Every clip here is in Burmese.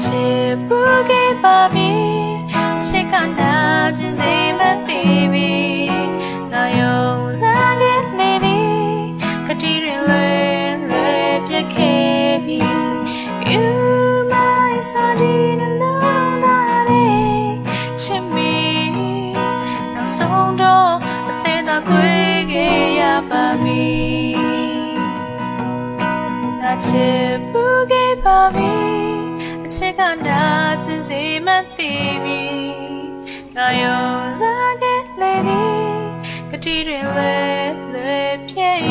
ချစ်ဘူးခဲ့ပါပြီချစ်ကနာကျင်စေမသိပြီငါယုံစားခဲ့နေပြီကတိတွေလွယ်ပြက်ခဲ့ပြီ You my sardine aloneချစ်မီနောက်ဆုံးတော့အသေးသာခွေခဲ့ရပါပြီငါချစ်ဘူးခဲ့ပါပြီအချစ်ကနာကျင်စေမသိပြီငါယုံစားခဲ့လေပြီကတိတွေလွယ်ပြည့်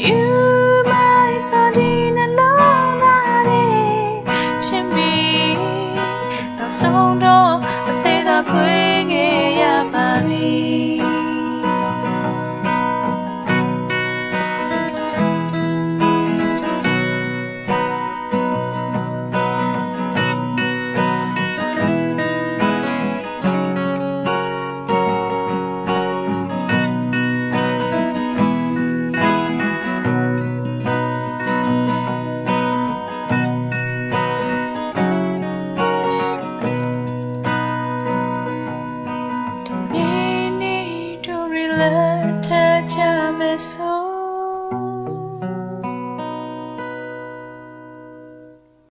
You